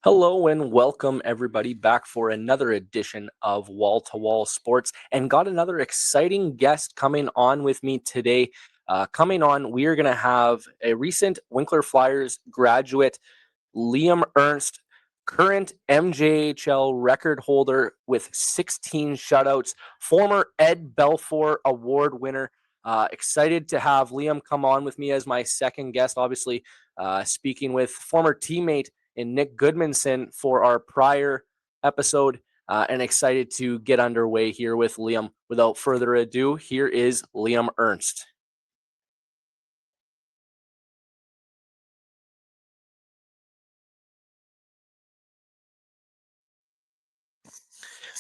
Hello and welcome everybody back for another edition of Wall to Wall Sports, and got another exciting guest coming on with me today. We are going to have a recent Winkler Flyers graduate, Liam Ernst, current MJHL record holder with 16 shutouts, former Ed Belfour Award winner. Excited to have Liam come on with me as my second guest, obviously speaking with former teammate in Nick Goodmanson for our prior episode, and excited to get underway here with Liam. Without further ado, here is Liam Ernst.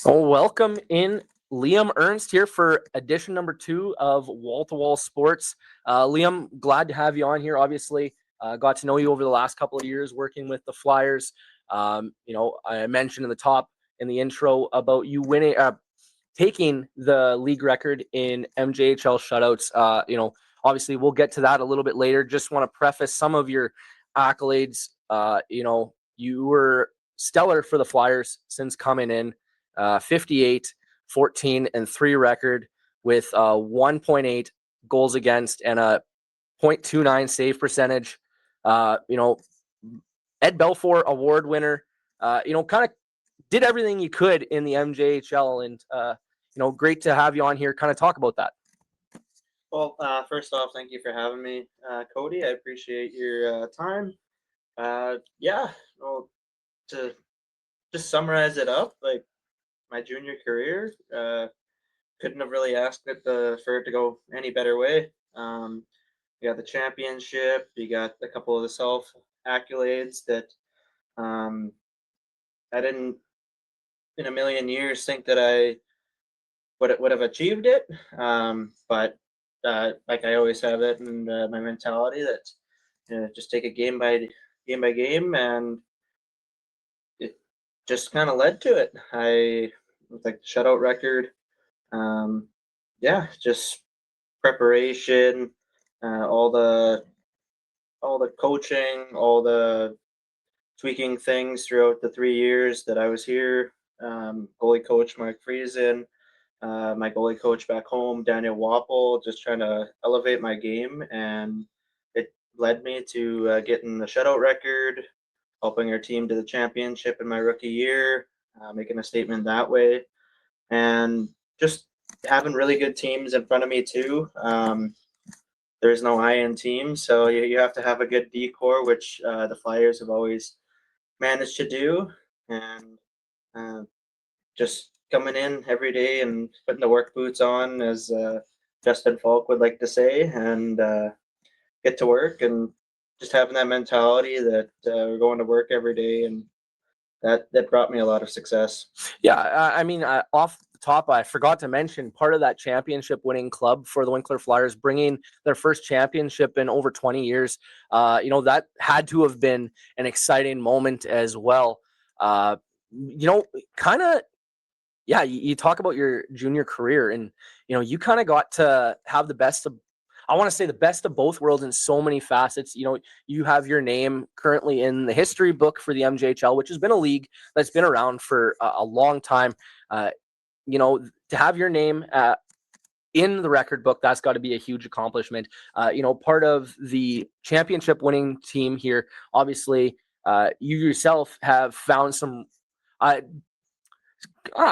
Well, welcome in Liam Ernst here for edition number 2 of Wall to Wall Sports. Liam, glad to have you on here. Obviously, got to know you over the last couple of years working with the Flyers. I mentioned in the intro about you winning, taking the league record in MJHL shutouts. Obviously, we'll get to that a little bit later. Just want to preface some of your accolades. You were stellar for the Flyers since coming in. 58, 14, and 3 record with 1.8 goals against and a 0.29 save percentage. Ed Belfour Award winner. Kind of did everything you could in the MJHL, and great to have you on here. Kind of talk about that. Well, first off, thank you for having me, Cody. I appreciate your time. Well, to just summarize it up, like my junior career, couldn't have really asked it for it to go any better way. You got the championship, you got a couple of the self accolades that I didn't in a million years think that I would have achieved it. But like I always have it in my mentality that just take it game by game, and it just kind of led to it. I with like the shutout record. Just preparation, all the coaching, all the tweaking things throughout the 3 years that I was here. Goalie coach Mark Friesen, my goalie coach back home, Daniel Wapple, just trying to elevate my game. And it led me to getting the shutout record, helping our team to the championship in my rookie year, making a statement that way. And just having really good teams in front of me too. There's no I-in team, so you have to have a good decor, which the Flyers have always managed to do. And just coming in every day and putting the work boots on, as Justin Falk would like to say, and get to work, and just having that mentality that we're going to work every day, and that brought me a lot of success. Yeah, off the top, I forgot to mention part of that championship winning club for the Winkler Flyers, bringing their first championship in over 20 years. That had to have been an exciting moment as well. You talk about your junior career, and you kind of got to have the best of, I want to say, the best of both worlds in so many facets. You have your name currently in the history book for the MJHL, which has been a league that's been around for a long time. To have your name in the record book, that's got to be a huge accomplishment. Part of the championship winning team here, obviously, you yourself have found some,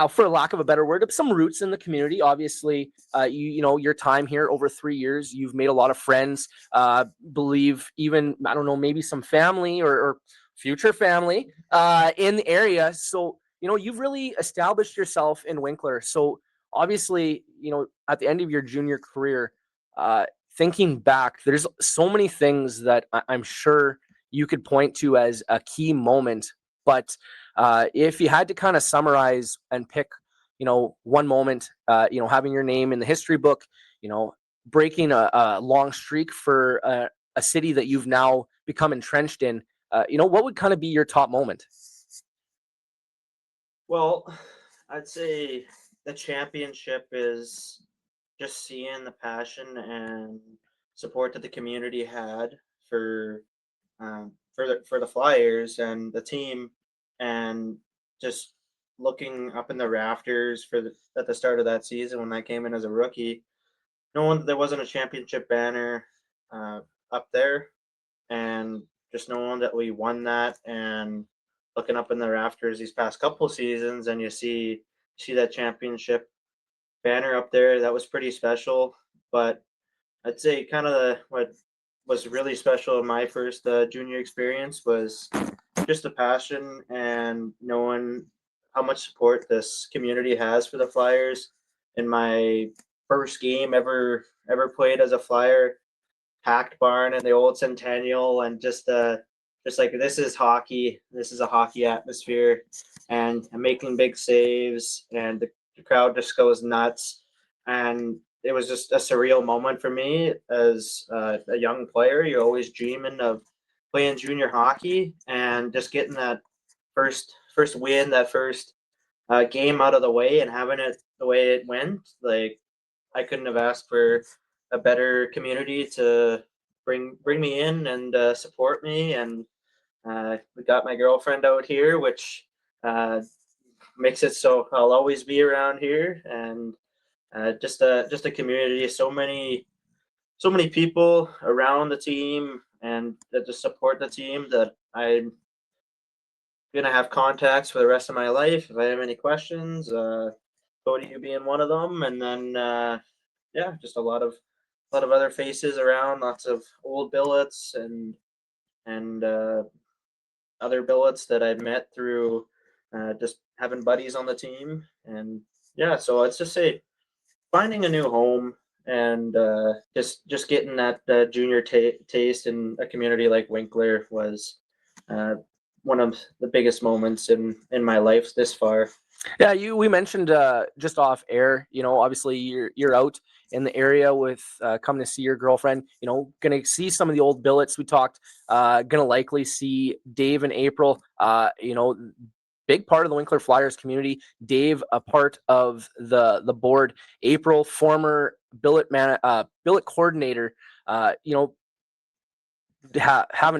for lack of a better word, some roots in the community. Obviously, your time here over 3 years, you've made a lot of friends. Believe even, I don't know, maybe some family or future family in the area. So you've really established yourself in Winkler. So obviously, at the end of your junior career, thinking back, there's so many things that I'm sure you could point to as a key moment. But if you had to kind of summarize and pick, one moment, having your name in the history book, breaking a long streak for a city that you've now become entrenched in, what would kind of be your top moment? Well, I'd say the championship is just seeing the passion and support that the community had for the Flyers and the team. and just looking up in the rafters at the start of that season when I came in as a rookie, there wasn't a championship banner uh, up there, and just knowing that we won that, and looking up in the rafters these past couple seasons, and you see that championship banner up there, that was pretty special. But I'd say kind of what was really special in my first junior experience was just the passion and knowing how much support this community has for the Flyers. In my first game ever played as a Flyer, packed barn in the old Centennial, and just like, this is hockey. This is a hockey atmosphere, and I'm making big saves, and the crowd just goes nuts. And it was just a surreal moment for me as a young player. You're always dreaming of playing junior hockey, and just getting that first win, that first game out of the way, and having it the way it went. Like, I couldn't have asked for a better community to bring me in and support me. And we got my girlfriend out here, which makes it so I'll always be around here. And just a community, so many people around the team and that just support the team, that I'm gonna have contacts for the rest of my life if I have any questions. Cody, you being one of them, and then yeah, just a lot of other faces around, lots of old billets and other billets that I've met through just having buddies on the team. And yeah, so let's just say finding a new home, and just getting that junior taste in a community like Winkler was one of the biggest moments in my life this far. Yeah, we mentioned just off air, obviously you're out in the area with coming to see your girlfriend, going to see some of the old billets. We talked, going to likely see Dave in April, big part of the Winkler Flyers community. Dave, a part of the board. April, former billet coordinator. Haven't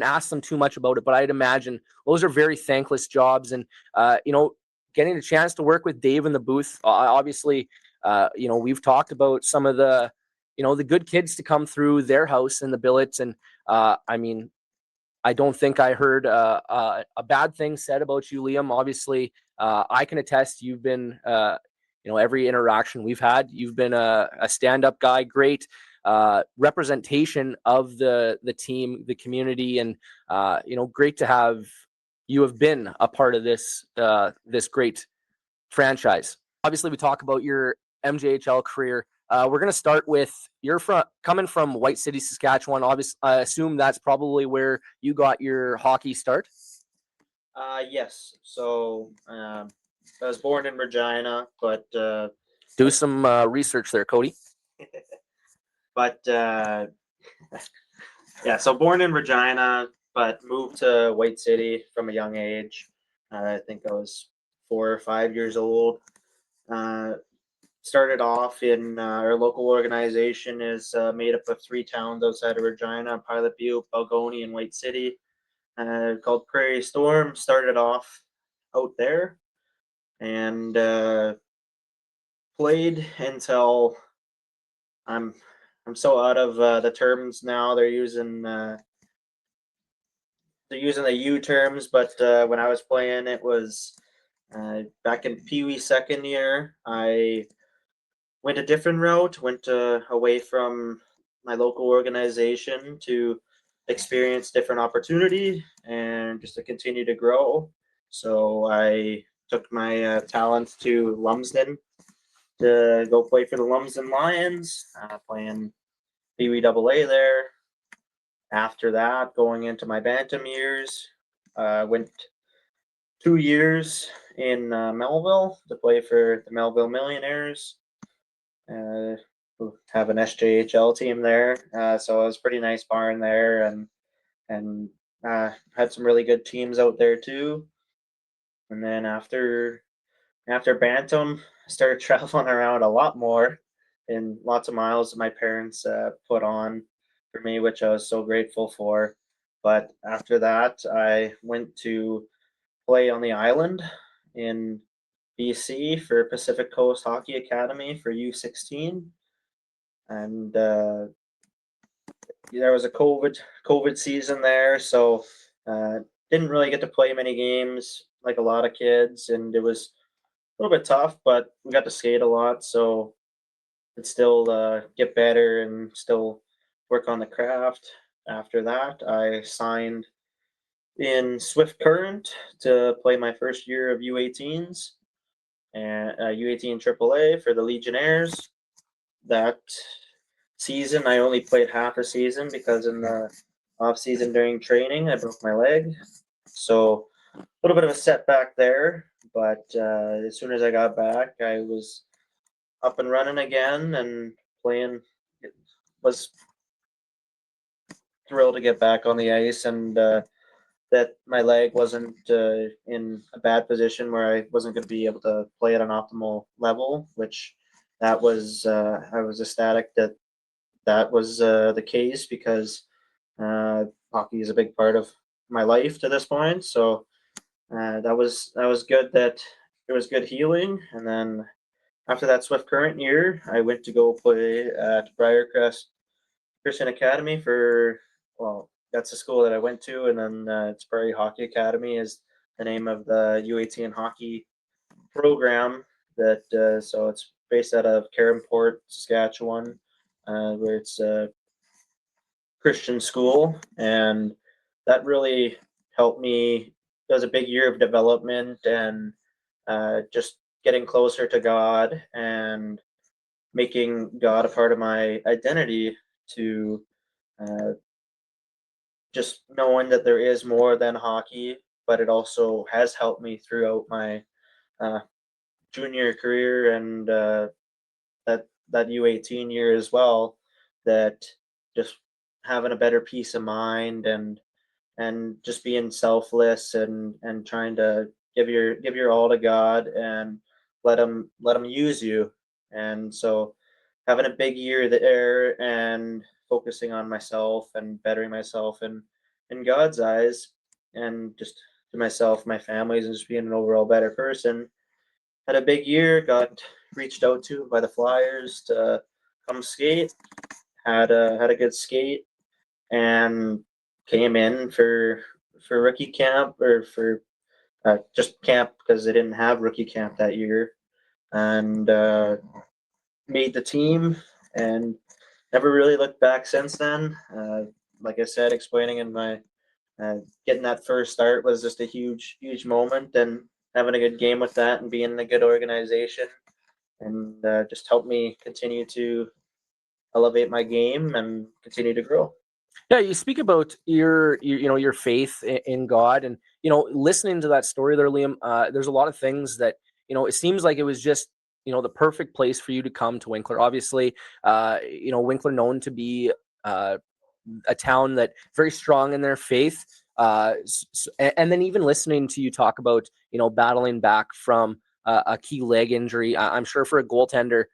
asked them too much about it, but I'd imagine those are very thankless jobs. And getting a chance to work with Dave in the booth, obviously, we've talked about some of the the good kids to come through their house in the billets. And I mean, I don't think I heard a bad thing said about you, Liam. Obviously, I can attest you've been, every interaction we've had, you've been a stand-up guy, great representation of the team, the community, and great to have you have been a part of this this great franchise. Obviously, we talk about your MJHL career. We're going to start with coming from White City, Saskatchewan. Obviously, I assume that's probably where you got your hockey start. Yes. So I was born in Regina, but do some research there, Cody. But yeah, so born in Regina, but moved to White City from a young age. I think I was 4 or 5 years old. Started off in our local organization is made up of 3 towns outside of Regina: Pilot Butte, Balgony, and White City. Called Prairie Storm. Started off out there and played until I'm so out of the terms now. They're using the U terms, but when I was playing, it was back in Pee Wee second year. I went a different route, went away from my local organization to experience different opportunity and just to continue to grow. So I took my talents to Lumsden to go play for the Lumsden Lions, playing Pee Wee AA there. After that, going into my bantam years, went 2 years in Melville to play for the Melville Millionaires. Have an SJHL team there, so it was pretty nice barn there, and had some really good teams out there too. And then after bantam, I started traveling around a lot more, and lots of miles that my parents put on for me, which I was so grateful for. But after that, I went to play on the island in BC for Pacific Coast Hockey Academy for U16, and there was a COVID season there, so didn't really get to play many games like a lot of kids, and it was a little bit tough, but we got to skate a lot, so could still get better and still work on the craft. After that, I signed in Swift Current to play my first year of U18s and U18 AAA for the Legionnaires. That season, I only played half a season because in the off season during training, I broke my leg. So a little bit of a setback there, but as soon as I got back, I was up and running again and playing. Was thrilled to get back on the ice and that my leg wasn't in a bad position where I wasn't going to be able to play at an optimal level, which that was I was ecstatic that that was the case because hockey is a big part of my life to this point. So that was good that it was good healing. And then after that Swift Current year, I went to go play at Briarcrest Christian Academy for, well, that's the school that I went to, and then it's Prairie Hockey Academy is the name of the U18 hockey program. That so it's based out of Caronport, Saskatchewan, where it's a Christian school, and that really helped me. It was a big year of development and just getting closer to God and making God a part of my identity to uh, just knowing that there is more than hockey, but it also has helped me throughout my uh, junior career and that U18 year as well. That just having a better peace of mind and just being selfless and trying to give your all to God and let him use you. And so having a big year there and focusing on myself and bettering myself in God's eyes and just to myself, my families, and just being an overall better person. Had a big year, got reached out to by the Flyers to come skate. Had a good skate and came in for rookie camp or for just camp because they didn't have rookie camp that year, and made the team and never really looked back since then. Like I said, explaining in my getting that first start was just a huge moment, and having a good game with that and being in a good organization and just helped me continue to elevate my game and continue to grow. Yeah, you speak about your faith in God, and listening to that story there, Liam. There's a lot of things that it seems like it was just the perfect place for you to come to Winkler. Obviously, Winkler known to be a town that very strong in their faith. And then even listening to you talk about battling back from a key leg injury, I'm sure for a goaltender,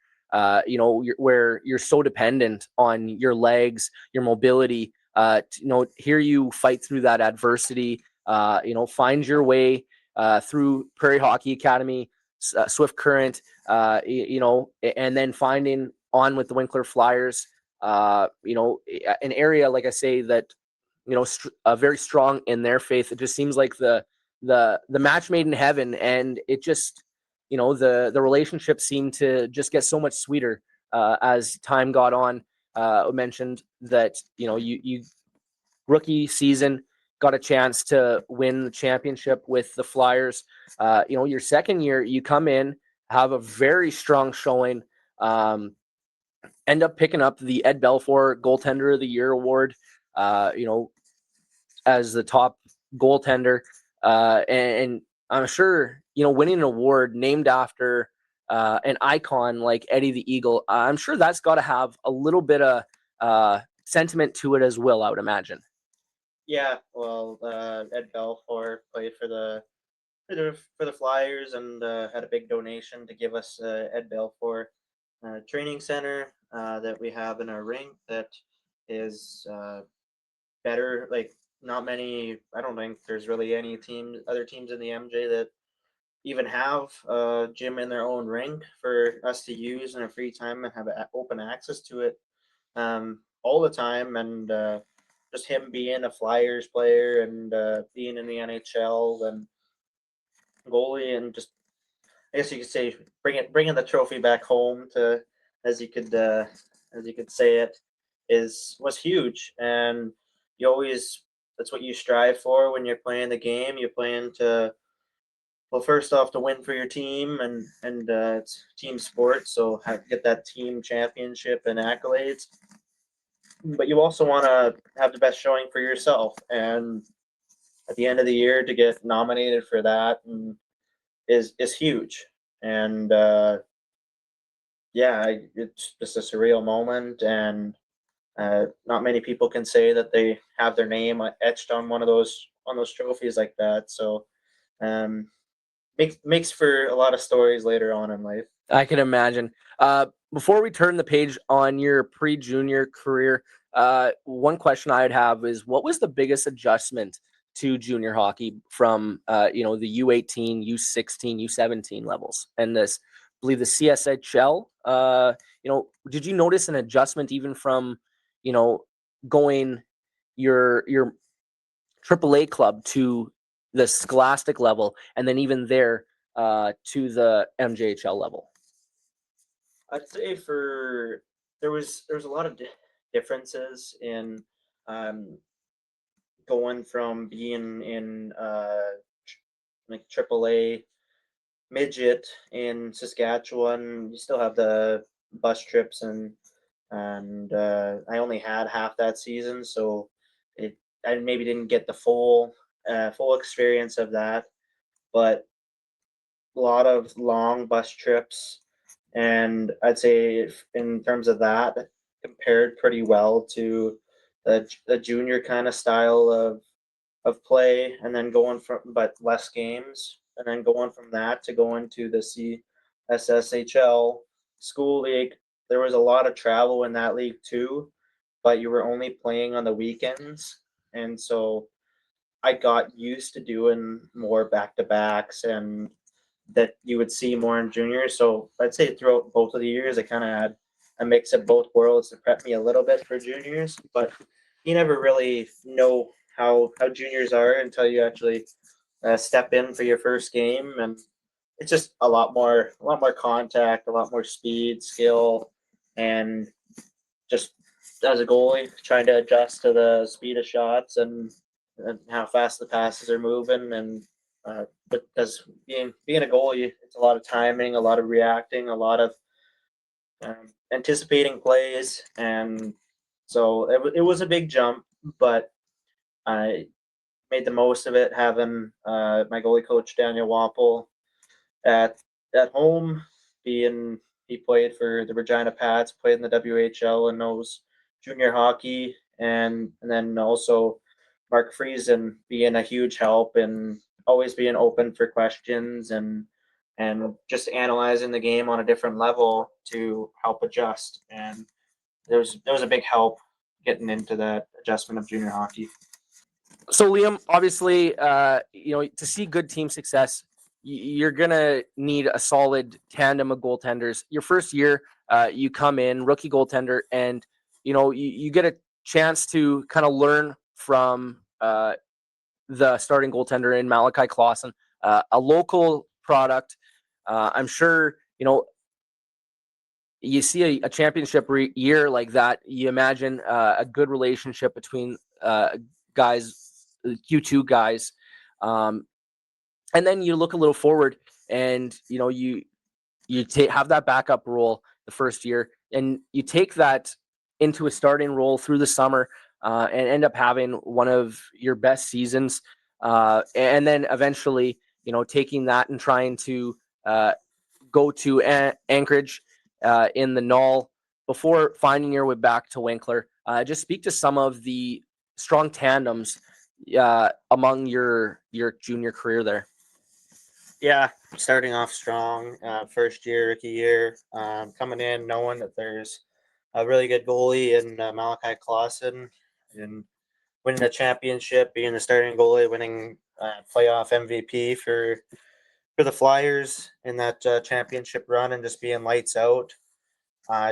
where you're so dependent on your legs, your mobility. Hear you fight through that adversity. Find your way through Prairie Hockey Academy, Swift Current, and then finding on with the Winkler Flyers. An area, like I say, that very strong in their faith. It just seems like the match made in heaven, and it just the relationship seemed to just get so much sweeter as time got on. Mentioned that you rookie season got a chance to win the championship with the Flyers. Your second year, you come in, have a very strong showing, end up picking up the Ed Belfour Goaltender of the Year award, as the top goaltender. And I'm sure, winning an award named after an icon like Eddie the Eagle, I'm sure that's got to have a little bit of sentiment to it as well, I would imagine. Yeah, well, Ed Belfour played for the Flyers and had a big donation to give us Ed Belfour training center that we have in our rink that is better, like not many. I don't think there's really any other teams in the MJ that even have a gym in their own rink for us to use in our free time and have open access to it all the time. And just him being a Flyers player and being in the NHL and goalie, and just I guess you could say bringing the trophy back home to, as you could say it, was huge. And you always, that's what you strive for when you're playing the game. You're playing to, well, first off, to win for your team, and it's team sport, so get that team championship and accolades. But you also want to have the best showing for yourself, and at the end of the year to get nominated for that and is huge. And yeah, it's just a surreal moment, and not many people can say that they have their name etched on those trophies like that. So um, makes for a lot of stories later on in life. I can imagine. Before we turn the page on your pre-junior career, one question I'd have is, what was the biggest adjustment to junior hockey from the U18, U16, U17 levels, and this, I believe, the CSHL? Did you notice an adjustment even from going your AAA club to the Scholastic level, and then even there to the MJHL level? I'd say there was a lot of differences in um, going from being in like AAA midget in Saskatchewan. You still have the bus trips, and I only had half that season, so I maybe didn't get the full experience of that. But a lot of long bus trips, and I'd say in terms of that, compared pretty well to the junior kind of style of play, and then going from, but less games, and then going from that to going to the CSSHL school league. There was a lot of travel in that league too, but you were only playing on the weekends, and so I got used to doing more back to backs and that you would see more in juniors. So I'd say throughout both of the years, I kind of had a mix of both worlds to prep me a little bit for juniors. But you never really know how juniors are until you actually step in for your first game, and it's just a lot more contact, a lot more speed, skill, and just as a goalie trying to adjust to the speed of shots and how fast the passes are moving. And because being a goalie, it's a lot of timing, a lot of reacting, a lot of anticipating plays, and so it was a big jump, but I made the most of it having my goalie coach Daniel Wappel at home. Being He played for the Regina Pats, played in the WHL, and knows junior hockey, and then also Mark Friesen being a huge help and always being open for questions and just analyzing the game on a different level to help adjust. And there was a big help getting into that adjustment of junior hockey. So Liam, obviously, to see good team success, you're gonna need a solid tandem of goaltenders. Your first year, you come in rookie goaltender, and you get a chance to kind of learn from the starting goaltender in Malachi Clausen, a local product. I'm sure you see a championship year like that. You imagine a good relationship between guys, you two guys, and then you look a little forward, and you have that backup role the first year, and you take that into a starting role through the summer, and end up having one of your best seasons, and then eventually taking that and trying to go to Anchorage in the NAHL before finding your way back to Winkler. Just speak to some of the strong tandems among your junior career there. Yeah, starting off strong, first year, rookie year, coming in knowing that there's a really good goalie in Malachi Clausen, and winning the championship, being the starting goalie, winning playoff MVP for the Flyers in that championship run, and just being lights out.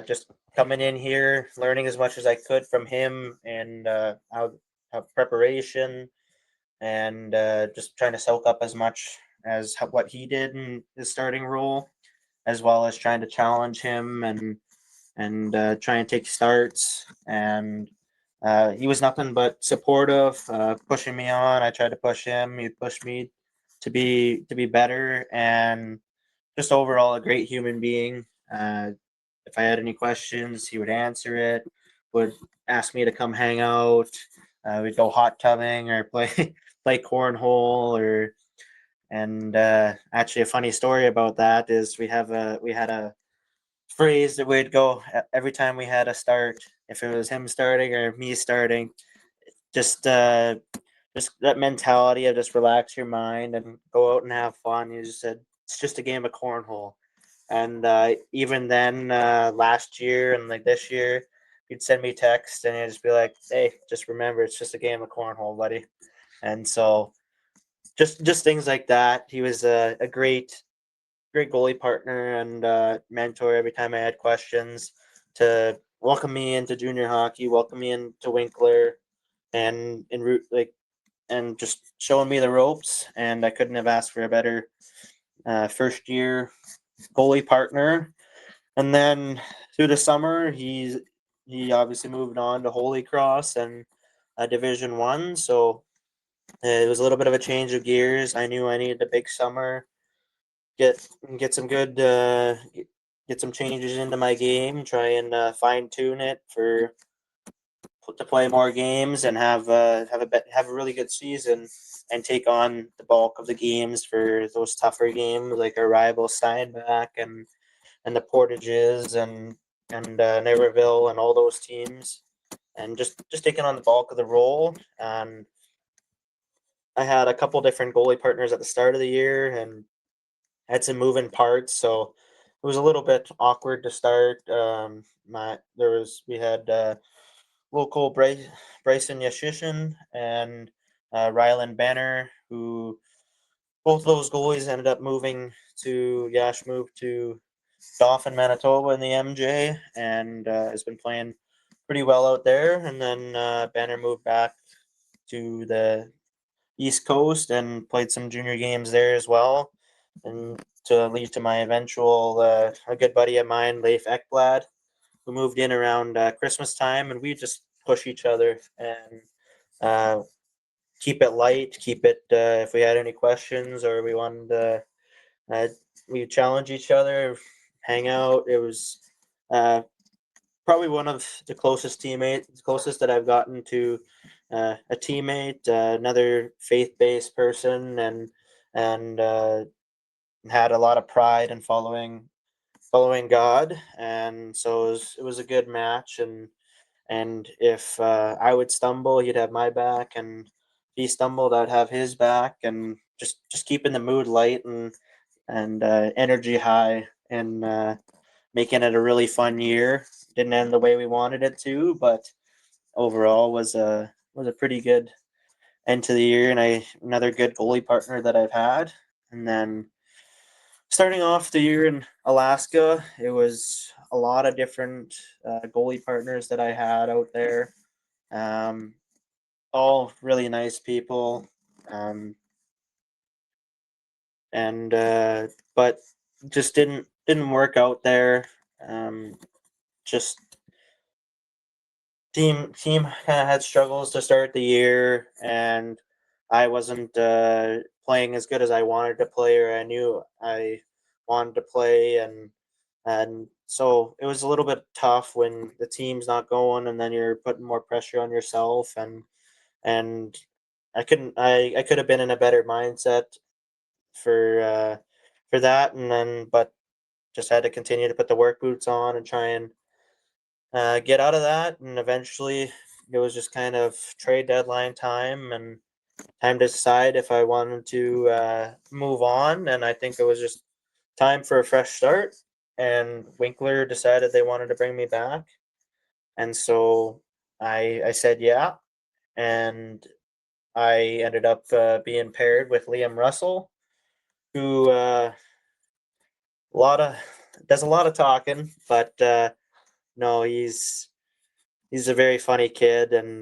Just coming in here, learning as much as I could from him, and how preparation, and just trying to soak up as much as what he did in his starting role, as well as trying to challenge him and try and take starts. And he was nothing but supportive, pushing me on. I tried to push him. He pushed me to be better, and just overall a great human being. If I had any questions, he would answer it. Would ask me to come hang out. We'd go hot tubbing or play play cornhole or. And actually, a funny story about that is we had a phrase that we'd go every time we had a start. If it was him starting or me starting, just that mentality of just relax your mind and go out and have fun. You just said it's just a game of cornhole. And even then, last year and like this year, you'd send me text and you'd just be like, "Hey, just remember, it's just a game of cornhole, buddy." And so, just things like that. He was a great goalie partner and mentor every time I had questions. To welcome me into junior hockey, welcome me into Winkler, and root like and just showing me the ropes. And I couldn't have asked for a better first year goalie partner. And then through the summer, he obviously moved on to Holy Cross and Division One. So it was a little bit of a change of gears. I knew I needed a big summer, get some good get some changes into my game, try and fine tune it for to play more games and have a really good season and take on the bulk of the games for those tougher games like our rival Steinbach and the Portages and Naperville and all those teams, and just taking on the bulk of the role. And I had a couple different goalie partners at the start of the year and had some moving parts, so it was a little bit awkward to start. We had local Bryson Yashishin and Rylan Banner, who both of those goalies ended up moving to Yash moved to Dauphin, Manitoba in the MJ, and has been playing pretty well out there. And then Banner moved back to the East Coast and played some junior games there as well. And to lead to my eventual, a good buddy of mine, Leif Ekblad, who moved in around Christmas time, and we just push each other and keep it light, keep it if we had any questions or we wanted to, we challenge each other, hang out. It was probably one of the closest that I've gotten to a teammate, another faith-based person, and had a lot of pride in following God, and so it was a good match. And if I would stumble, he'd have my back, and if he stumbled, I'd have his back, and just keeping the mood light and energy high, and making it a really fun year. Didn't end the way we wanted it to, but overall was a pretty good end to the year, and another good goalie partner that I've had. And then starting off the year in Alaska, it was a lot of different goalie partners that I had out there. Um, all really nice people, um, and but just didn't work out there. Um, just team kind of had struggles to start the year, and I wasn't playing as good as I wanted to play, or I knew I wanted to play, and so it was a little bit tough when the team's not going, and then you're putting more pressure on yourself, and I could have been in a better mindset for that, and then but just had to continue to put the work boots on and try and get out of that. And eventually it was just kind of trade deadline time and time to decide if I wanted to move on. And I think it was just time for a fresh start. And Winkler decided they wanted to bring me back. And so I said, yeah. and I ended up being paired with Liam Russell, who does a lot of talking, but no, he's a very funny kid and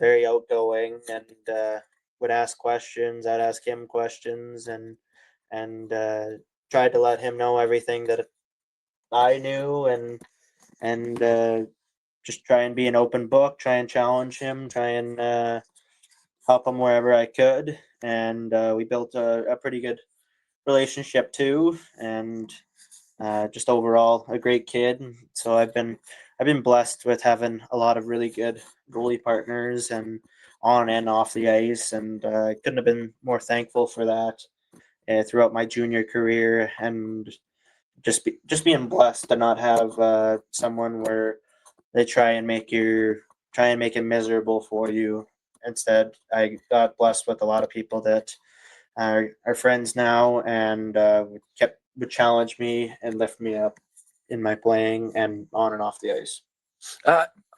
very outgoing, and would ask questions. I'd ask him questions, and tried to let him know everything that I knew, and just try and be an open book, try and challenge him, try and help him wherever I could, and we built a pretty good relationship too, and just overall a great kid. So I've been blessed with having a lot of really good goalie partners and on and off the ice, and I couldn't have been more thankful for that throughout my junior career, and just being blessed to not have someone where they try and make it miserable for you. Instead, I got blessed with a lot of people that are friends now, and would challenge me and lift me up in my playing and on and off the ice.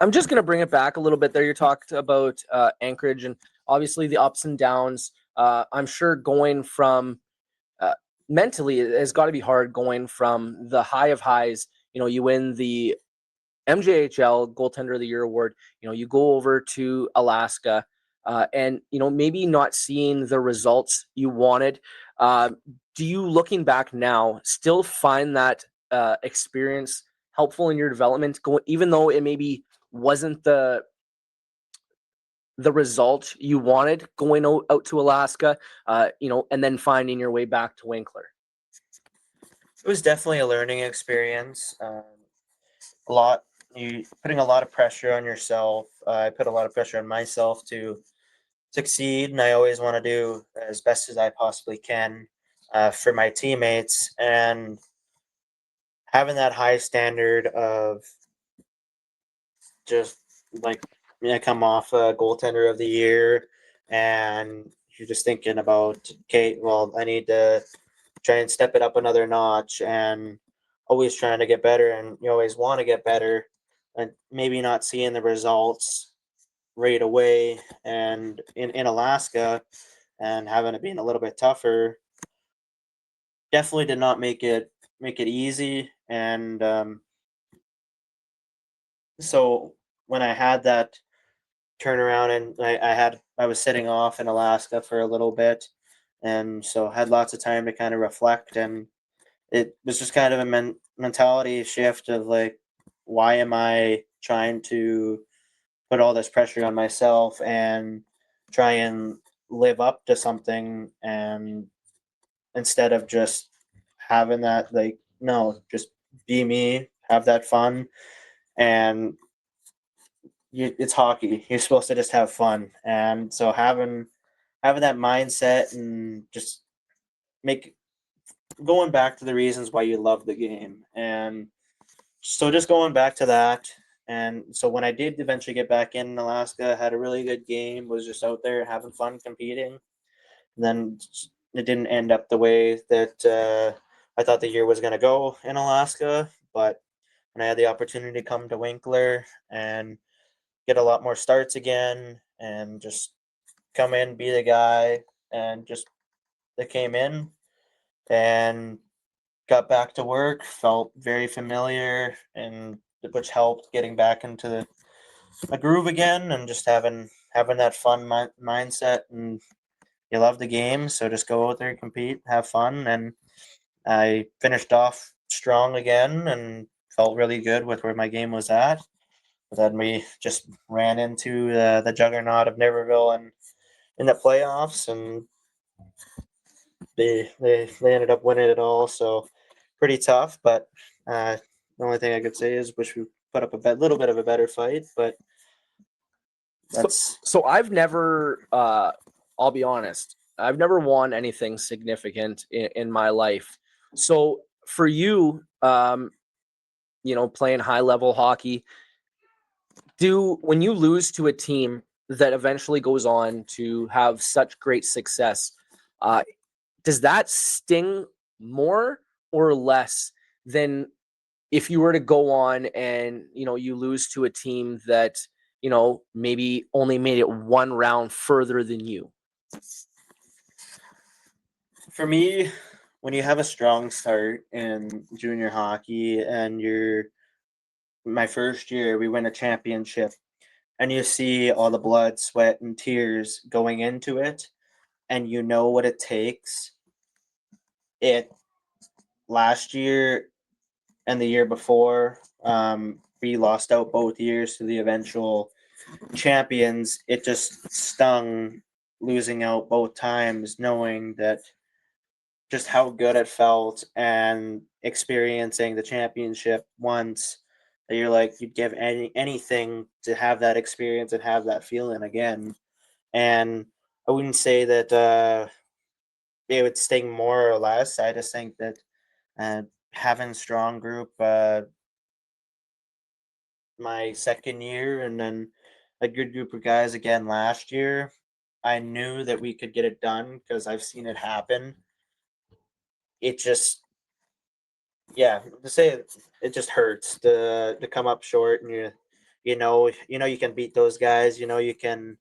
I'm just going to bring it back a little bit there. You talked about Anchorage and obviously the ups and downs. I'm sure going from mentally, it has got to be hard going from the high of highs. You win the MJHL Goaltender of the Year award. You go over to Alaska, and maybe not seeing the results you wanted. Do you, looking back now, still find that experience helpful in your development? Even though it maybe wasn't the result you wanted going out to Alaska, and then finding your way back to Winkler. It was definitely a learning experience. Putting a lot of pressure on yourself. I put a lot of pressure on myself to succeed, and I always want to do as best as I possibly can for my teammates, and having that high standard of just like come off a goaltender of the year, and you're just thinking about, okay, well, I need to try and step it up another notch, and always trying to get better, and you always want to get better, and maybe not seeing the results right away. And in Alaska, and having it being a little bit tougher, definitely did not make it easy. And so when I had that turnaround, and I was sitting off in Alaska for a little bit, and so had lots of time to kind of reflect, and it was just kind of a mentality shift of like, why am I trying to put all this pressure on myself and try and live up to something, and instead of just having that, like, no, just be me, have that fun. And it's hockey, you're supposed to just have fun, and so having that mindset, and just going back to the reasons why you love the game. And so just going back to that. And so when I did eventually get back in Alaska, had a really good game, was just out there having fun competing. And then it didn't end up the way that I thought the year was going to go in Alaska. But when I had the opportunity to come to Winkler and get a lot more starts again, and just come in, be the guy, and just that came in and got back to work, felt very familiar, and which helped getting back into a groove again, and just having that fun mindset. And you love the game, so just go out there, compete, have fun. And I finished off strong again, and felt really good with where my game was at. But then we just ran into the juggernaut of Niverville and in the playoffs, and they ended up winning it all. So pretty tough, but the only thing I could say is wish we put up little bit of a better fight. But that's so I've never, I'll be honest, I've never won anything significant in my life. So for you, playing high level hockey, when you lose to a team that eventually goes on to have such great success, does that sting more or less than if you were to go on and you lose to a team that maybe only made it one round further than you? For me, when you have a strong start in junior hockey and my first year, we win a championship, and you see all the blood, sweat, and tears going into it, and you know what it takes. It last year and the year before, we lost out both years to the eventual champions. It just stung losing out both times, knowing that just how good it felt and experiencing the championship once that you're like you'd give anything to have that experience and have that feeling again. And I wouldn't say that it would sting more or less. I just think that uh, having a strong group my second year and then a good group of guys again last year, I knew that we could get it done because I've seen it happen. It just, yeah, to say it just hurts to come up short, and you can beat those guys. You can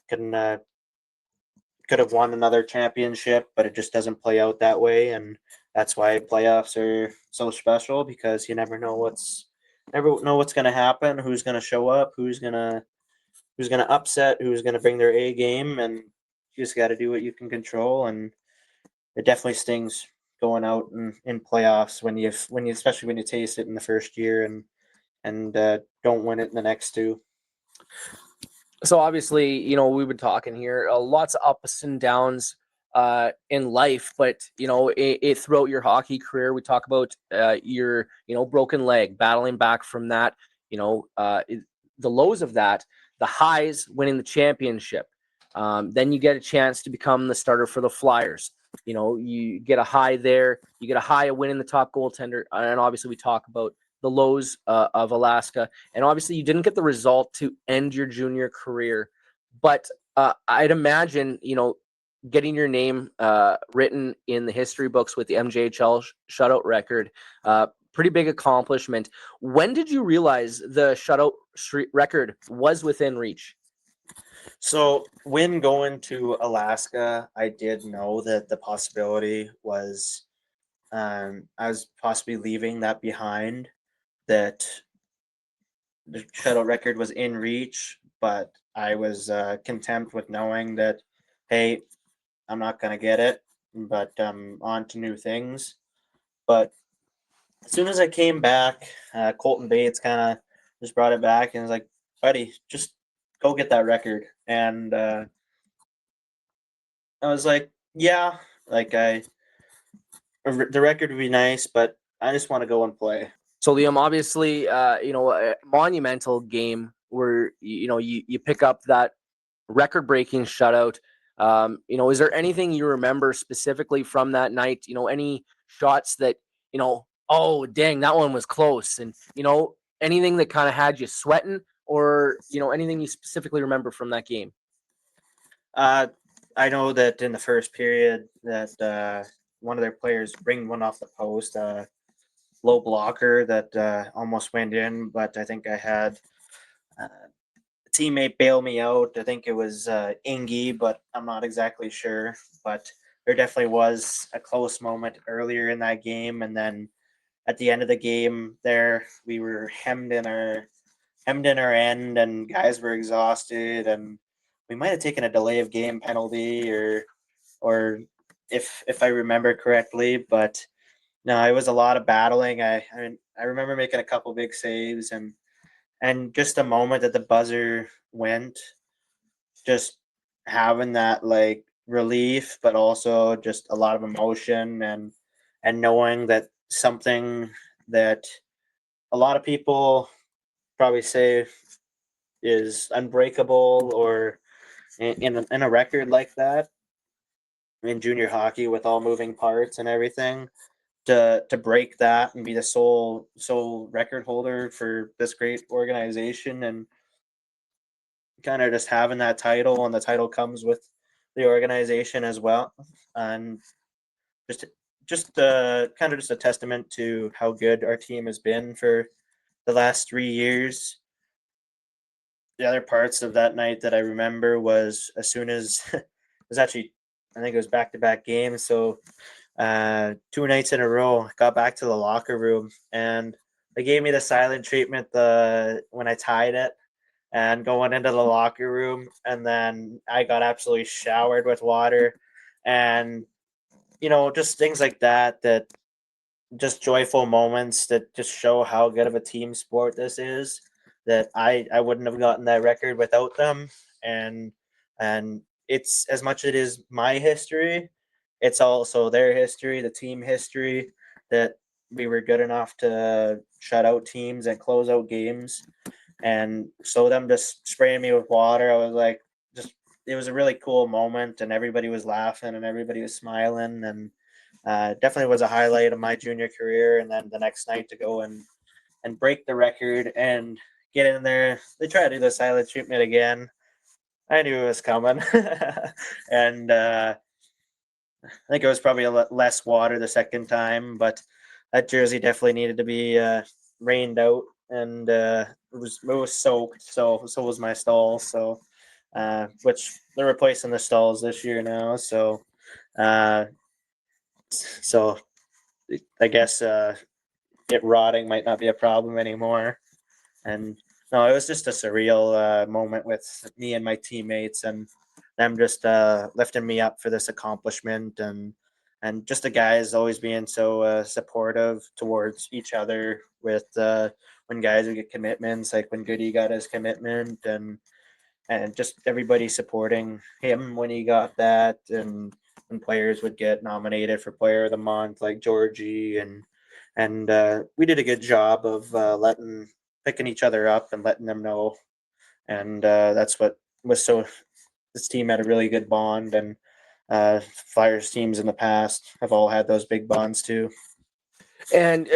could have won another championship, but it just doesn't play out that way, and that's why playoffs are so special because you never know what's going to happen, who's going to show up, who's gonna upset, who's gonna bring their A game, and you just got to do what you can control. And it definitely stings going out in playoffs when you especially when you taste it in the first year and don't win it in the next two. So obviously, we've been talking here, lots of ups and downs in life, but throughout your hockey career, we talk about your broken leg, battling back from that, the lows of that, the highs, winning the championship. Then you get a chance to become the starter for the Flyers. You get a high there, you get a high of winning the top goaltender, and obviously we talk about the lows of Alaska. And obviously you didn't get the result to end your junior career, but I'd imagine, getting your name written in the history books with the MJHL shutout record, pretty big accomplishment. When did you realize the shutout record was within reach? So when going to Alaska, I did know that the possibility was I was possibly leaving that behind, that the shutout record was in reach, but I was content with knowing that, hey, I'm not going to get it, but on to new things. But as soon as I came back, Colton Bates kind of just brought it back and was like, buddy, just go get that record. And I was like, yeah, like the record would be nice, but I just want to go and play. So Liam, obviously, a monumental game where you pick up that record-breaking shutout. Is there anything you remember specifically from that night? Any shots that oh dang, that one was close, and anything that kind of had you sweating, or anything you specifically remember from that game? I know that in the first period that one of their players bring one off the post, low blocker that almost went in, but I think I had a teammate bail me out. I think it was Ingy, but I'm not exactly sure. But there definitely was a close moment earlier in that game, and then at the end of the game, there we were hemmed in our end, and guys were exhausted, and we might have taken a delay of game penalty, or if I remember correctly, but no, it was a lot of battling. I remember making a couple big saves, and just the moment that the buzzer went, just having that like relief, but also just a lot of emotion, and knowing that something that a lot of people probably say is unbreakable, or in a record like that in junior hockey with all moving parts and everything, to break that and be the sole record holder for this great organization, and kind of just having that title, and the title comes with the organization as well, and just kind of just a testament to how good our team has been for the last 3 years. the other parts of that night that I remember was as soon as it was actually, I think it was back-to-back games. So 2 nights in a row, got back to the locker room and they gave me the silent treatment when I tied it and going into the locker room. And then I got absolutely showered with water and, just things like that, just joyful moments that just show how good of a team sport this is, that I wouldn't have gotten that record without them. And it's, as much as it is my history, it's also their history, the team history, that we were good enough to shut out teams and close out games. And so them just spraying me with water, I was like, just, it was a really cool moment, and everybody was laughing and everybody was smiling, and definitely was a highlight of my junior career. And then the next night to go and break the record and get in there, they try to do the silent treatment again. I knew it was coming, and I think it was probably less water the second time, but that jersey definitely needed to be rained out, and it was soaked. So was my stalls. So which they're replacing the stalls this year now. Uh, so I guess it rotting might not be a problem anymore. And no, it was just a surreal moment with me and my teammates, and them just lifting me up for this accomplishment, and just the guys always being so supportive towards each other with when guys would get commitments, like when Goody got his commitment, and just everybody supporting him when he got that, and when players would get nominated for Player of the Month, like Georgie, and we did a good job of picking each other up and letting them know, and that's what was so. This team had a really good bond, and Flyers teams in the past have all had those big bonds too. And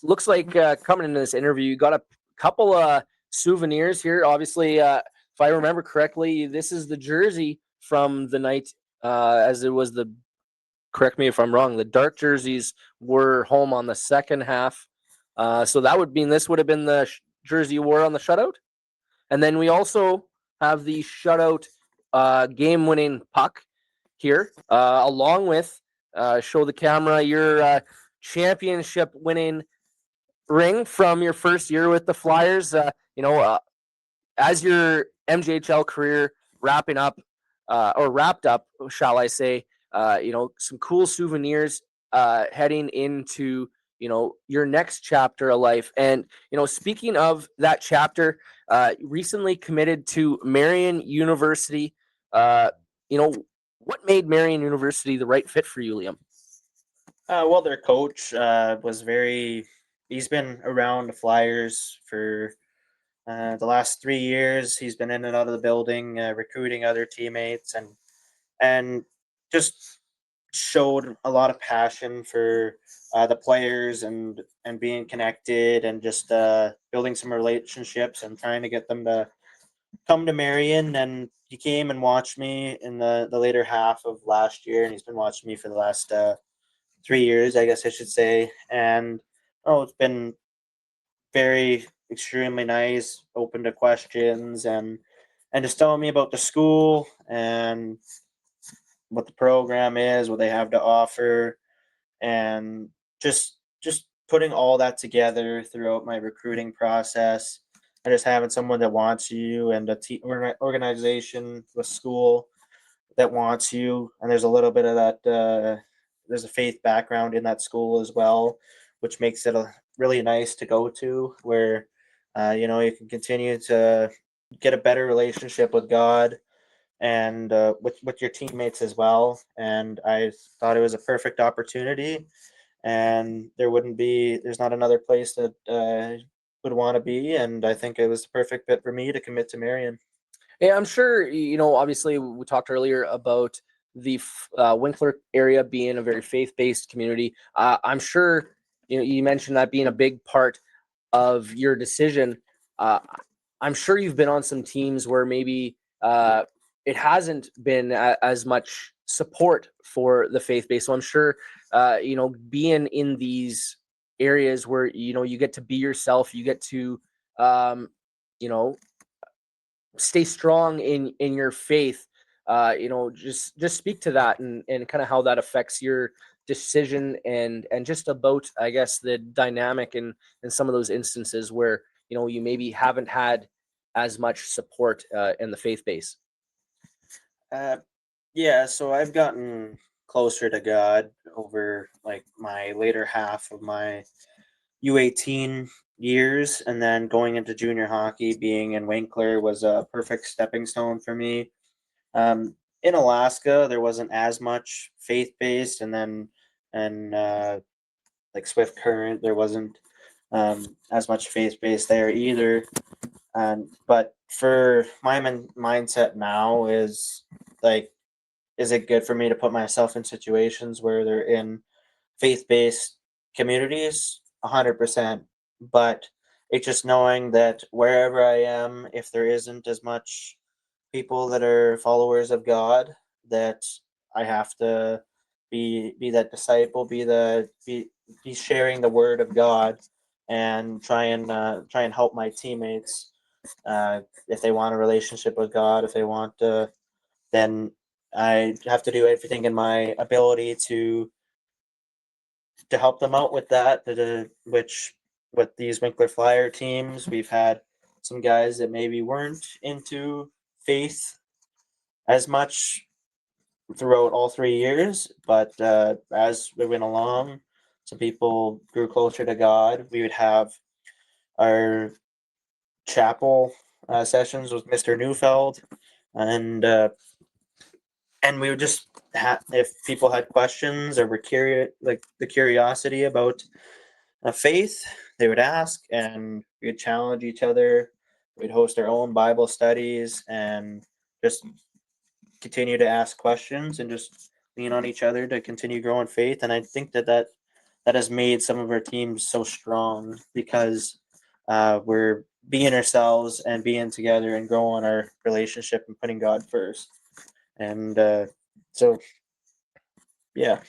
looks like coming into this interview, you got a couple souvenirs here. Obviously, if I remember correctly, this is the jersey from the night, as it was the. Correct me if I'm wrong. The dark jerseys were home on the second half, so that would mean this would have been the jersey you wore on the shutout. And then we also have the shutout game-winning puck here, along with show the camera your championship-winning ring from your first year with the Flyers. As your MJHL career wrapping up, or wrapped up, shall I say, some cool souvenirs heading into your next chapter of life. And speaking of that chapter, recently committed to Marian University. What made Marian University the right fit for you, Liam? Well, their coach was very. He's been around the Flyers for the last 3 years. He's been in and out of the building, recruiting other teammates, and just showed a lot of passion for the players, and being connected, and just building some relationships and trying to get them to come to Marion. And he came and watched me in the later half of last year, and he's been watching me for the last 3 years, I guess I should say. And it's been very extremely nice, open to questions, and just telling me about the school and what the program is, what they have to offer, and just putting all that together throughout my recruiting process, and just having someone that wants you, and a team organization with school that wants you. And there's a little bit of that. There's a faith background in that school as well, which makes it really nice to go to, where you can continue to get a better relationship with God, and with your teammates as well. And I thought it was a perfect opportunity, and there's not another place that would want to be, and I think it was the perfect fit for me to commit to Marion. Yeah, I'm sure, obviously we talked earlier about the Winkler area being a very faith-based community. I'm sure, you mentioned that being a big part of your decision. I'm sure you've been on some teams where maybe it hasn't been as much support for the faith-based. So I'm sure, being in these areas where, you get to be yourself, you get to, you know, stay strong in your faith. Just speak to that and kind of how that affects your decision and just about, I guess, the dynamic in some of those instances where you maybe haven't had as much support in the faith base. Yeah, so I've gotten closer to God over like my later half of my U18 years, and then going into junior hockey, being in Winkler was a perfect stepping stone for me. In Alaska, there wasn't as much faith based, and then and like Swift Current, there wasn't as much faith based there either. And but for my mindset now is like, is it good for me to put myself in situations where they're in faith-based communities? 100%. But it's just knowing that wherever I am, if there isn't as much people that are followers of God, that I have to be that disciple, be sharing the word of God, and try and help my teammates if they want a relationship with God, if they want to, then I have to do everything in my ability to help them out with that. Which with these Winkler Flyer teams, we've had some guys that maybe weren't into faith as much throughout all 3 years, but as we went along, some people grew closer to God. We would have our chapel sessions with Mr. Neufeld, and we would just if people had questions or were curious, like the curiosity about faith, they would ask, and we would challenge each other. We'd host our own Bible studies and just continue to ask questions and just lean on each other to continue growing faith. And I think that has made some of our teams so strong, because we're being ourselves and being together and growing our relationship and putting God first. And so, yeah.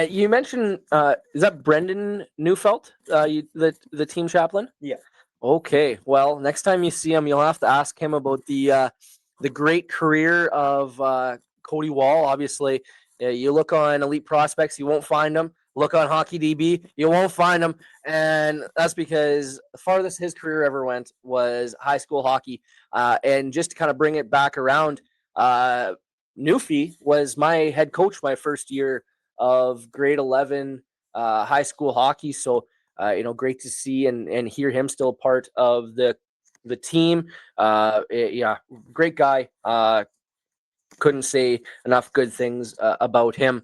You mentioned, is that Brendan Neufeld, the team chaplain? Yeah. Okay. Well, next time you see him, you'll have to ask him about the great career of Cody Wall. Obviously, you look on Elite Prospects, you won't find him. Look on Hockey DB, you won't find him, and that's because the farthest his career ever went was high school hockey. And just to kind of bring it back around, Newfie was my head coach my first year of grade 11 high school hockey. So, great to see and hear him still part of the team. Yeah, great guy. Couldn't say enough good things about him.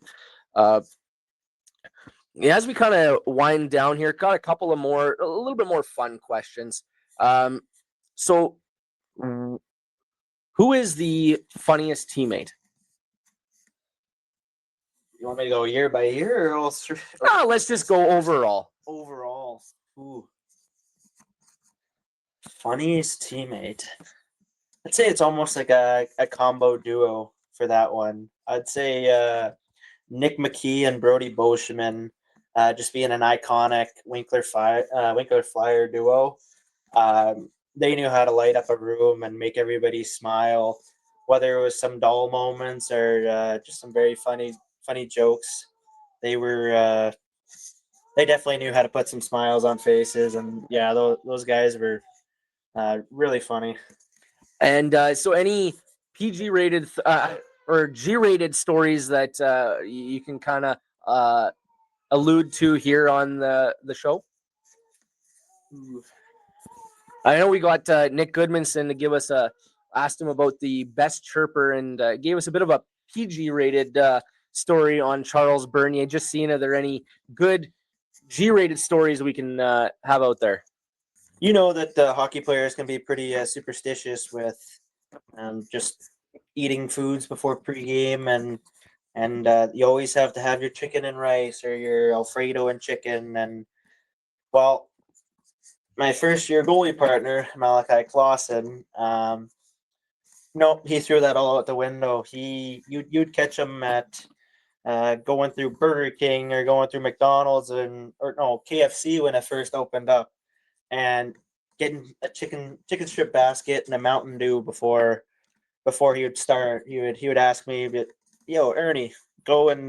As we kind of wind down here, got a little bit more fun questions. So, who is the funniest teammate? You want me to go year by year, or all Let's just go overall. Overall, ooh, funniest teammate. I'd say it's almost like a combo duo for that one. I'd say Nick McKee and Brody Boschman, just being an iconic Winkler Flyer duo. They knew how to light up a room and make everybody smile, whether it was some dull moments or just some very funny jokes. They were they definitely knew how to put some smiles on faces, and yeah, those guys were really funny. And so, any PG rated or G rated stories that you can kind of allude to here on the show? I know we got Nick Goodmanson to give us asked him about the best chirper, and gave us a bit of a PG rated story on Charles Bernier. Just seeing if there are any good G rated stories we can have out there. You know that hockey players can be pretty superstitious with just eating foods before pregame, and you always have to have your chicken and rice or your Alfredo and chicken. And well, my first year goalie partner, Malachi Clausen, no, he threw that all out the window. You'd catch him at going through Burger King or going through McDonald's or KFC when it first opened up, and getting a chicken strip basket and a Mountain Dew before he would start. He would ask me, "Yo, Ernie, go and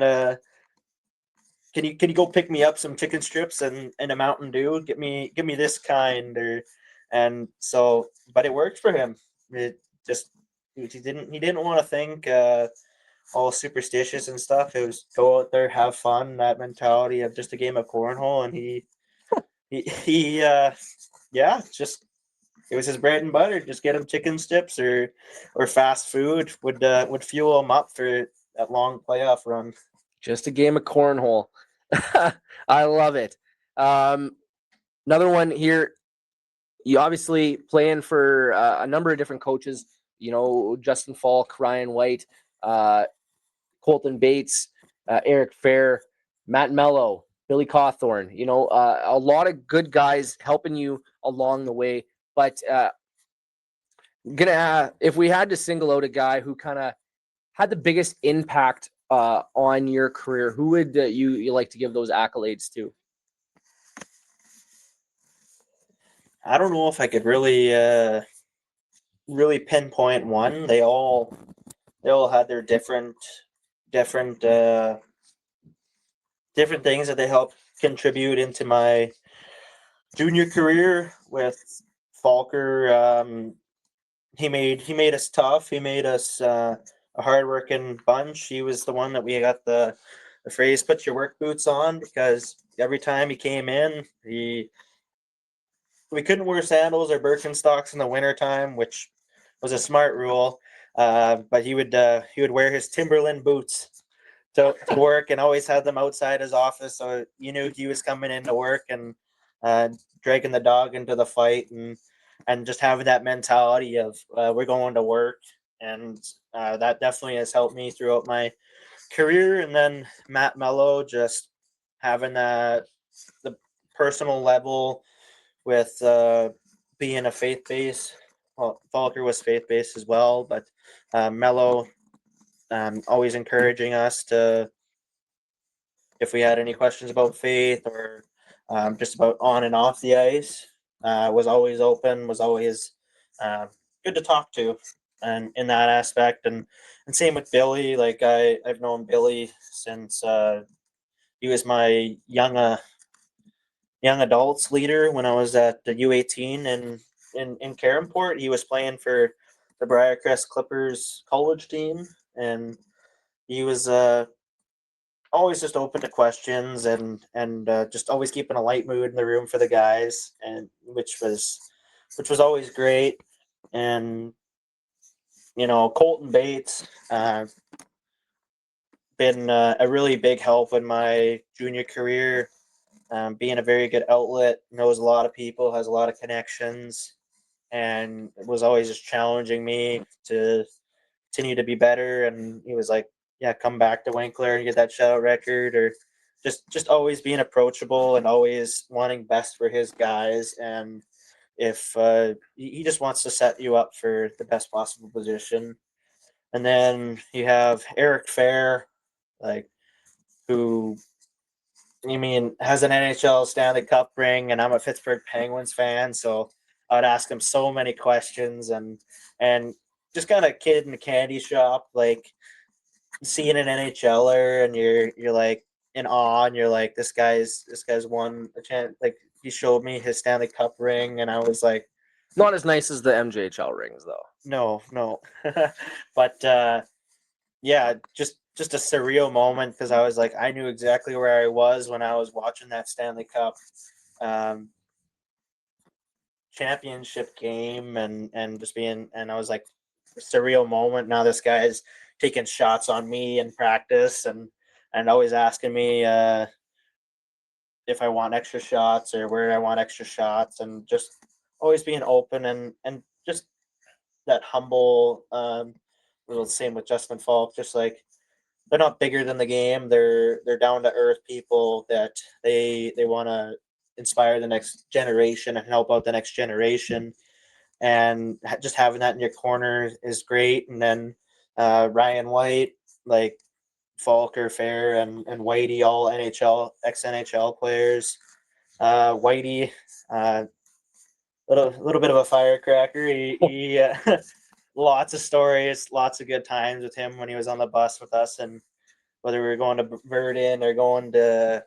can you go pick me up some chicken strips and a Mountain Dew? Give me this kind." And so, but it worked for him. It just he didn't want to think all superstitious and stuff. It was go out there, have fun, that mentality of just a game of cornhole, and he yeah, just it was his bread and butter. Just get him chicken strips or fast food would fuel him up for that long playoff run. Just a game of cornhole. I love it. Another one here. You obviously playing for a number of different coaches. You know, Justin Falk, Ryan White, Colton Bates, Eric Fair, Matt Mello, Billy Cawthorn. You know, a lot of good guys helping you along the way. But if we had to single out a guy who kind of had the biggest impact on your career, who would you like to give those accolades to? I don't know if I could really pinpoint one. They all had their different things that they helped contribute into my junior career. With Falker, he made us tough. He made us a hardworking bunch. He was the one that we got the phrase "put your work boots on," because every time he came in, we couldn't wear sandals or Birkenstocks in the wintertime, which was a smart rule. But he would wear his Timberland boots to work, and always had them outside his office, so you knew he was coming into work, and dragging the dog into the fight, and just having that mentality of we're going to work. And that definitely has helped me throughout my career. And then Matt Mello, just having the personal level with being a faith-based. Well, Falker was faith-based as well, but Mello always encouraging us to, if we had any questions about faith or just about on and off the ice, was always open, was always good to talk to, and in that aspect. And same with Billy. Like I've known Billy since he was my young adults leader when I was at the U18 in Caronport. He was playing for the Briarcrest Clippers college team, and he was always just open to questions, and just always keeping a light mood in the room for the guys, and which was always great. And Colton Bates been a really big help in my junior career. Being a very good outlet, knows a lot of people, has a lot of connections, and it was always just challenging me to continue to be better. And he was like, "Yeah, come back to Winkler and get that shutout record," or just always being approachable and always wanting best for his guys. And if he just wants to set you up for the best possible position. And then you have Eric Fair, like, who, has an NHL Stanley Cup ring, and I'm a Pittsburgh Penguins fan, so I'd ask him so many questions, and just kind of kid in the candy shop, like seeing an NHLer, and you're like in awe, and you're like, this guy's won a chance. Like, he showed me his Stanley Cup ring, and I was like, not as nice as the MJHL rings, though. No, but yeah, just a surreal moment, because I was like, I knew exactly where I was when I was watching that Stanley Cup championship game, and just being, and I was like, surreal moment. Now this guy's taking shots on me in practice, and always asking me if I want extra shots or where I want extra shots, and just always being open, and just that humble. Little same with Justin Falk, just like, they're not bigger than the game. They're down to earth people that they want to inspire the next generation and help out the next generation. And just having that in your corner is great. And then Ryan White, like Falker, Fair, and Whitey, all NHL, ex-NHL players. Whitey, little bit of a firecracker. He lots of stories, lots of good times with him when he was on the bus with us, and whether we were going to Verdun or going to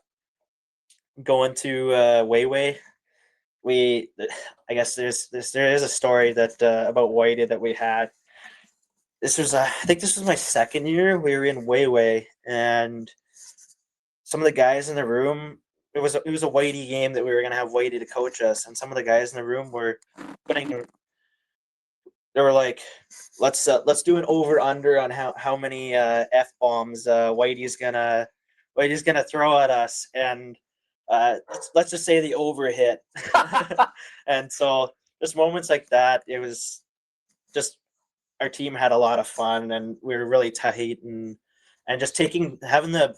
Wayway. We I guess there is a story that about Whitey that we had. I think this was my second year. We were in Wayway, and some of the guys in the room. It was a Whitey game that we were gonna have Whitey to coach us, and some of the guys in the room were putting. They were like, let's do an over under on how many f bombs Whitey's gonna throw at us, and let's just say the over hit. And so just moments like that, it was just our team had a lot of fun, and we were really tight, and just having the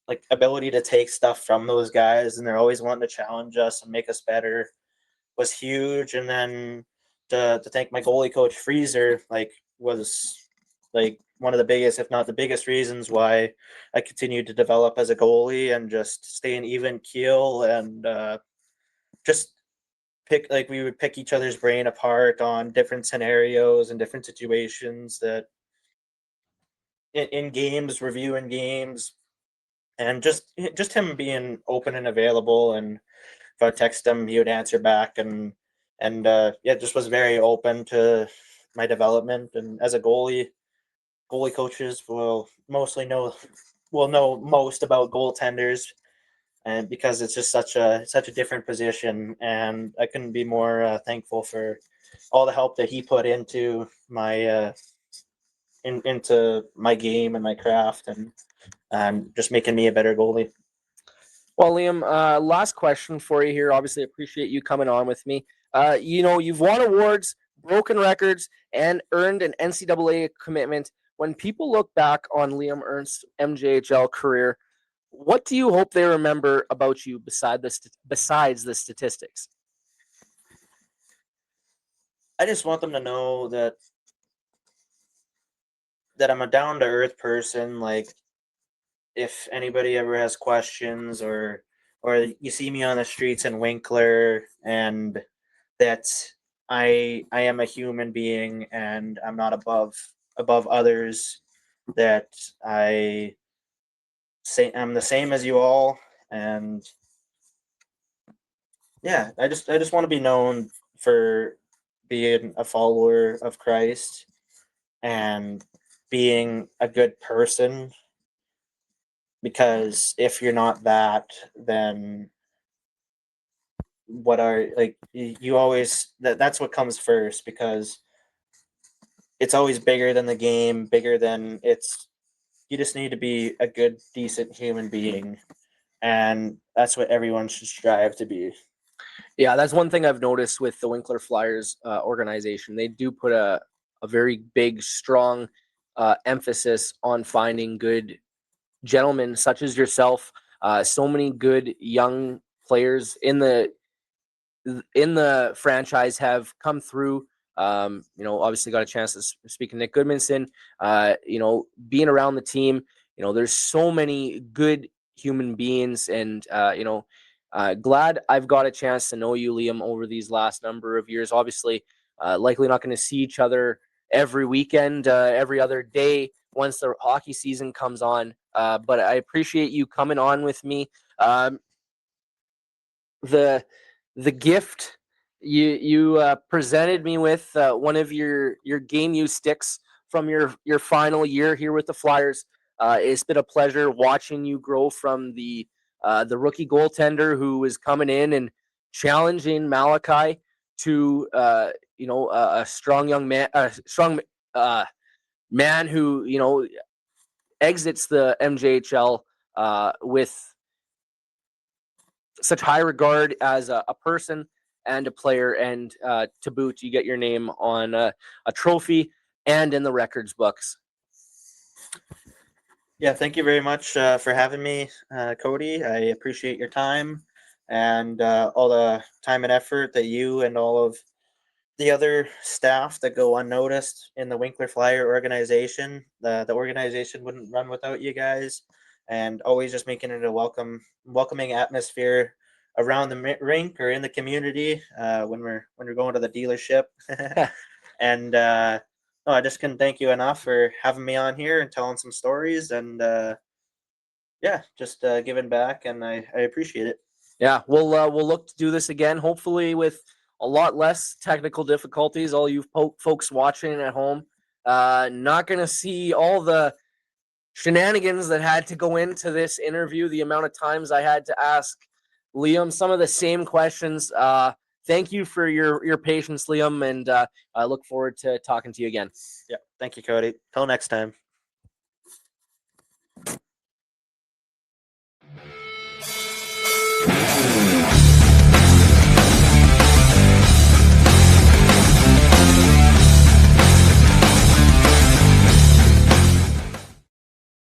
like ability to take stuff from those guys, and they're always wanting to challenge us and make us better, was huge. And then to thank my goalie coach Freezer, was one of the biggest, if not the biggest, reasons why I continued to develop as a goalie and just stay an even keel, and just we would pick each other's brain apart on different scenarios and different situations that in games, reviewing games, and just him being open and available. And if I text him, he would answer back, and just was very open to my development. And as a goalie coaches will know most about goaltenders, and because it's just such a different position. And I couldn't be more thankful for all the help that he put into my into my game and my craft, and just making me a better goalie. Well, Liam, last question for you here. Obviously, appreciate you coming on with me. You've won awards, broken records, and earned an NCAA commitment. When people look back on Liam Ernst's MJHL career, what do you hope they remember about you besides the statistics? I just want them to know that I'm a down to earth person. Like, if anybody ever has questions, or you see me on the streets in Winkler, and that I am a human being and I'm not above others, that I'm the same as you all. And yeah, I just want to be known for being a follower of Christ and being a good person, because if you're not that, then what are you always that's what comes first, because it's always bigger than the game, bigger than you just need to be a good, decent human being, and that's what everyone should strive to be. Yeah, that's one thing I've noticed with the Winkler Flyers organization. They do put a very big, strong emphasis on finding good gentlemen such as yourself. So many good young players in the franchise have come through. Obviously got a chance to speak to Nick Goodmanson. Being around the team, there's so many good human beings, and glad I've got a chance to know you, Liam, over these last number of years. Obviously, likely not going to see each other every weekend, every other day once the hockey season comes on. But I appreciate you coming on with me. The gift you presented me with, one of your game use sticks from your final year here with the Flyers. It's been a pleasure watching you grow from the rookie goaltender who was coming in and challenging Malachi to a strong young man, man who exits the MJHL with such high regard as a person and a player, and to boot, you get your name on a trophy and in the records books. Yeah, thank you very much for having me, Cody. I appreciate your time and all the time and effort that you and all of the other staff that go unnoticed in the Winkler Flyer organization. The organization wouldn't run without you guys, and always just making it a welcoming atmosphere around the rink or in the community when we're going to the dealership. And no, I just couldn't thank you enough for having me on here and telling some stories, and yeah, just giving back, and I appreciate it. Yeah, we'll look to do this again, hopefully with a lot less technical difficulties. All you folks watching at home, not gonna see all the shenanigans that had to go into this interview. The amount of times I had to ask Liam some of the same questions. Thank you for your patience, Liam, and I look forward to talking to you again. Yeah, thank you, Cody. Till next time.